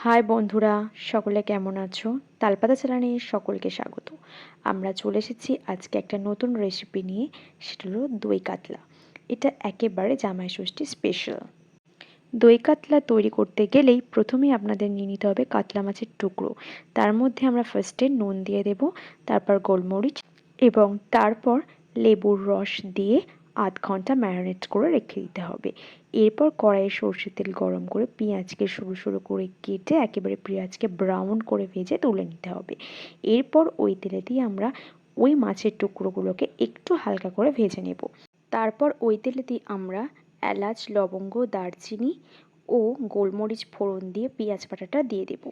High বন্ধুরা, সকলে কেমন আছো? তালপাতা চ্যানেলে সকলকে স্বাগত। আমরা চলে এসেছি আজকে একটা নতুন রেসিপি নিয়ে, সেটা হলো দই কাতলা। এটা একেবারে জামাই ষষ্ঠী স্পেশাল। দই কাতলা তৈরি করতে গেলেই প্রথমেই আপনাদের নিয়ে নিতে হবে কাতলা মাছের টুকরো। তার মধ্যে আমরা ফার্স্টে নুন দিয়ে দেব, তারপর গোলমরিচ এবং তারপর লেবুর রস দিয়ে আধ ঘন্টা ম্যারিনেট করে রেখে দিতে হবে। এরপর কড়াইয়ে সর্ষের তেল গরম করে পেঁয়াজকে সরু সরু করে কেটে একেবারে পেঁয়াজকে ব্রাউন করে ভেজে তুলে নিতে হবে। এরপর ওই তেলেতেই আমরা ওই মাছের টুকরোগুলোকে একটু হালকা করে ভেজে নেব। তারপর ওই তেলেতেই আমরা এলাচ, লবঙ্গ, দারচিনি ও গোলমরিচ ফোড়ন দিয়ে পেঁয়াজ বাটাটা দিয়ে দেব।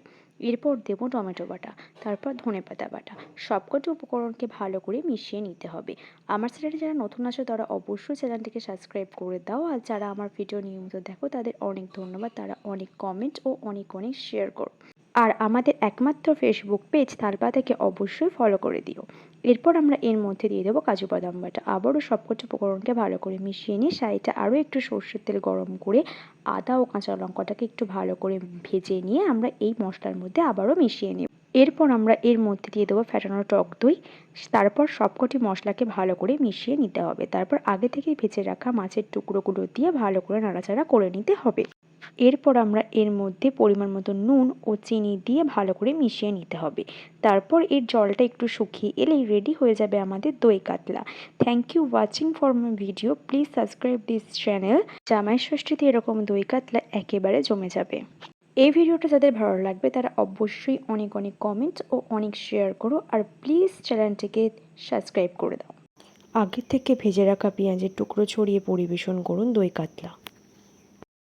এরপর দেব টমেটো বাটা, তারপর ধনেপাতা বাটা। সবকটি উপকরণকে ভালো করে মিশিয়ে নিতে হবে। আমার চ্যানেলে যারা নতুন আছো তারা অবশ্যই চ্যানেলটিকে সাবস্ক্রাইব করে দাও, আর যারা আমার ভিডিও নিয়মিত দেখো তাদের অনেক ধন্যবাদ। তারা অনেক কমেন্ট ও অনেক অনেক শেয়ার করো। আর আমাদের একমাত্র ফেসবুক পেজ তালপাতাকে অবশ্যই ফলো করে দিও। এরপর আমরা এর মধ্যে দিয়ে দেবো কাজু বাদাম বাটা। আবারও সবকটি উপকরণকে ভালো করে মিশিয়ে নিয়ে সাইডে আরও একটু সর্ষের তেল গরম করে আদা ও কাঁচা লঙ্কাটাকে একটু ভালো করে ভেজে নিয়ে আমরা এই মশলার মধ্যে আবারও মিশিয়ে নেব। এরপর আমরা এর মধ্যে দিয়ে দেবো ফ্যাটানো টক দই। তারপর সবকটি মশলাকে ভালো করে মিশিয়ে নিতে হবে। তারপর আগে থেকেই ভেজে রাখা মাছের টুকরোগুলো দিয়ে ভালো করে নাড়াচাড়া করে নিতে হবে। এরপর আমরা এর মধ্যে পরিমাণ মতো নুন ও চিনি দিয়ে ভালো করে মিশিয়ে নিতে হবে। তারপর এর জলটা একটু শুকিয়ে এলেই রেডি হয়ে যাবে আমাদের দই কাতলা। Thank you watching for my video. Please subscribe this channel. জামাই ষষ্ঠীতে এরকম দই কাতলা একেবারে জমে যাবে। এই ভিডিওটা যাদের ভালো লাগবে তারা অবশ্যই অনেক অনেক কমেন্ট ও অনেক শেয়ার করো, আর প্লিজ চ্যানেলটিকে সাবস্ক্রাইব করে দাও। আগে থেকে ভেজে রাখা পেঁয়াজের টুকরো ছড়িয়ে পরিবেশন করুন দই কাতলা।